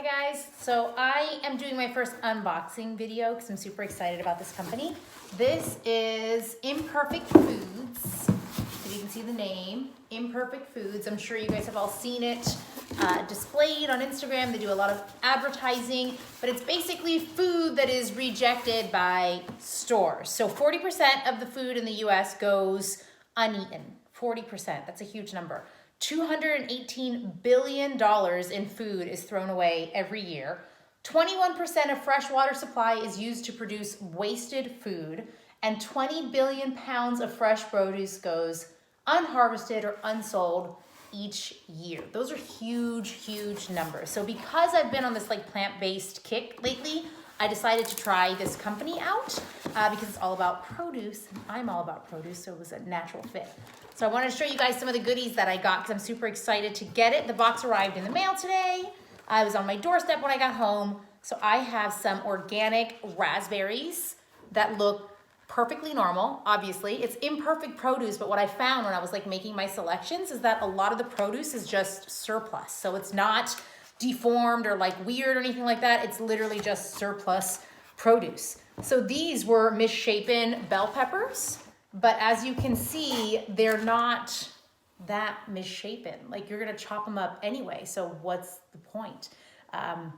guys, so I am doing my first unboxing video because I'm super excited about this company. This is Imperfect Foods. So you can see the name, Imperfect Foods. I'm sure you guys have all seen it displayed on Instagram. They do a lot of advertising, but it's basically food that is rejected by stores. So 40% of the food in the US goes uneaten. 40%, that's a huge number. $218 billion in food is thrown away every year. 21% of fresh water supply is used to produce wasted food, and 20 billion pounds of fresh produce goes unharvested or unsold each year. Those are huge, huge numbers. So because I've been on this plant-based kick lately, I decided to try this company out because it's all about produce. And I'm all about produce, so it was a natural fit. So I wanted to show you guys some of the goodies that I got because I'm super excited to get it. The box arrived in the mail today. I was on my doorstep when I got home. So I have some organic raspberries that look perfectly normal, obviously. It's imperfect produce, but what I found when I was making my selections is that a lot of the produce is just surplus. So it's not deformed or weird or anything like that. It's literally just surplus produce. So these were misshapen bell peppers. But as you can see, they're not that misshapen. You're gonna chop them up anyway, so what's the point?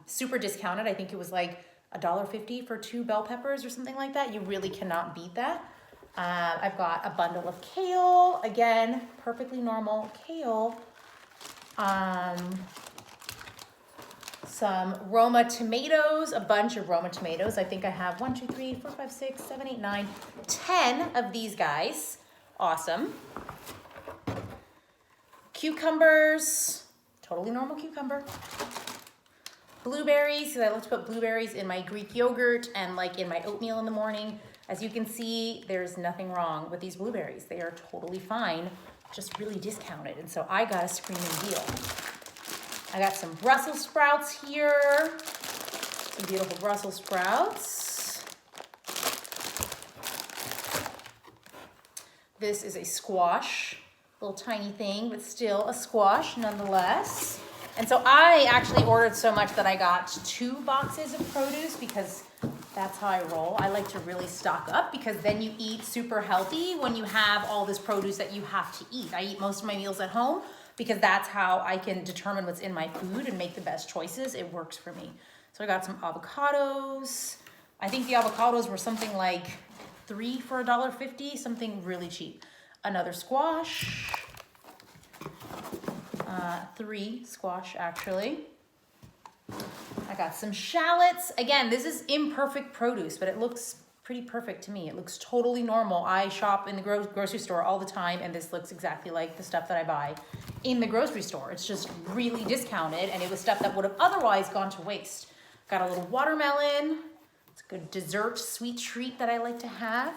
Super discounted. I think it was $1.50 for 2 bell peppers or something like that. You really cannot beat that. I've got a bundle of kale. Again, perfectly normal kale. Some Roma tomatoes, a bunch of Roma tomatoes. I think I have 1, 2, 3, 4, 5, 6, 7, 8, 9, 10 of these guys. Awesome. Cucumbers, totally normal cucumber. Blueberries, because I love to put blueberries in my Greek yogurt and in my oatmeal in the morning. As you can see, there's nothing wrong with these blueberries. They are totally fine, just really discounted. And so I got a screaming deal. I got some Brussels sprouts here, some beautiful Brussels sprouts. This is a squash, little tiny thing, but still a squash nonetheless. And so I actually ordered so much that I got 2 boxes of produce because that's how I roll. I like to really stock up because then you eat super healthy when you have all this produce that you have to eat. I eat most of my meals at home because that's how I can determine what's in my food and make the best choices. It works for me. So I got some avocados. I think the avocados were something like 3 for $1.50, something really cheap. Another squash. 3 squash actually. I got some shallots. Again, this is imperfect produce, but it looks pretty perfect to me. It looks totally normal. I shop in the grocery store all the time, and this looks exactly like the stuff that I buy in the grocery store. It's just really discounted, and it was stuff that would have otherwise gone to waste. Got a little watermelon. It's a good dessert, sweet treat that I like to have.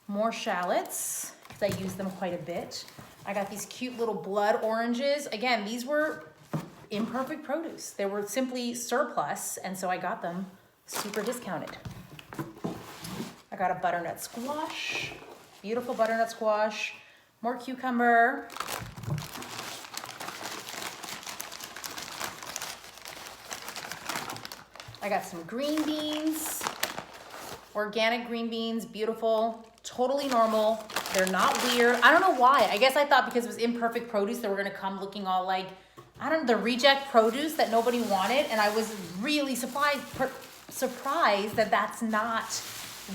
More shallots, because I use them quite a bit. I got these cute little blood oranges. Again, these were imperfect produce. They were simply surplus, and so I got them super discounted. I got a butternut squash, beautiful butternut squash, more cucumber. I got some green beans, organic green beans, beautiful, totally normal. They're not weird. I don't know why. I guess I thought because it was imperfect produce, they were gonna come looking all I don't know, the reject produce that nobody wanted. And I was really surprised that that's not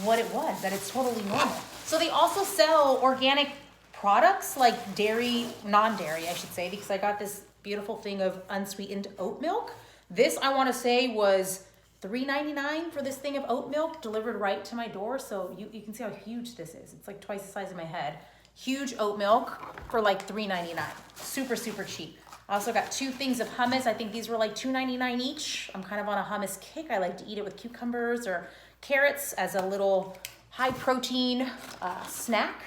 what it was, that it's totally normal. So they also sell organic products like dairy, non-dairy, I should say, because I got this beautiful thing of unsweetened oat milk. This, I wanna say, was $3.99 for this thing of oat milk delivered right to my door. So you can see how huge this is. It's twice the size of my head. Huge oat milk for $3.99. Super, super cheap. I also got 2 things of hummus. I think these were $2.99 each. I'm kind of on a hummus kick. I like to eat it with cucumbers or carrots as a little high protein snack.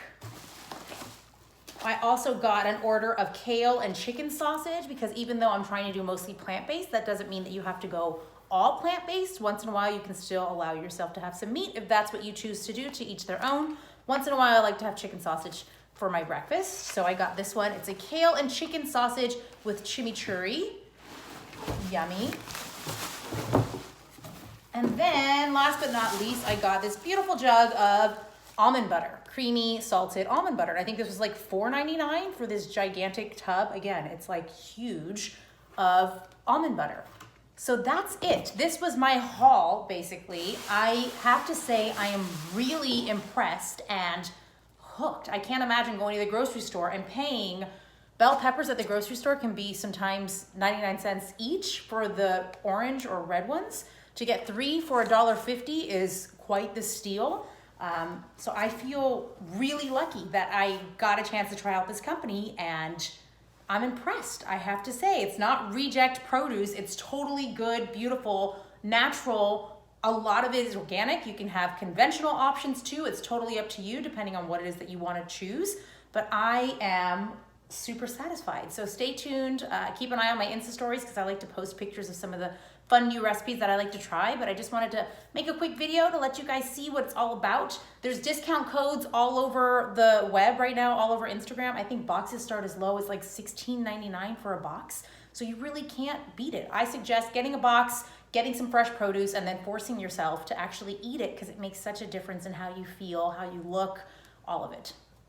I also got an order of kale and chicken sausage because even though I'm trying to do mostly plant-based, that doesn't mean that you have to go all plant-based. Once in a while, you can still allow yourself to have some meat if that's what you choose to do, to each their own. Once in a while, I like to have chicken sausage for my breakfast. So I got this one. It's a kale and chicken sausage with chimichurri. Yummy. And then last but not least, I got this beautiful jug of almond butter, creamy salted almond butter. And I think this was like $4.99 for this gigantic tub. Again, it's like huge of almond butter. So that's it. This was my haul, basically. I have to say I am really impressed and hooked. I can't imagine going to the grocery store and paying. Bell peppers at the grocery store can be sometimes 99 cents each for the orange or red ones. To get 3 for $1.50 is quite the steal. So I feel really lucky that I got a chance to try out this company, and I'm impressed, I have to say. It's not reject produce. It's totally good, beautiful, natural. A lot of it is organic. You can have conventional options too. It's totally up to you depending on what it is that you want to choose. But I am super satisfied. So stay tuned. Keep an eye on my Insta stories because I like to post pictures of some of the fun new recipes that I like to try, but I just wanted to make a quick video to let you guys see what it's all about. There's discount codes all over the web right now, all over Instagram. I think boxes start as low as like $16.99 for a box. So you really can't beat it. I suggest getting a box, getting some fresh produce, and then forcing yourself to actually eat it because it makes such a difference in how you feel, how you look, all of it.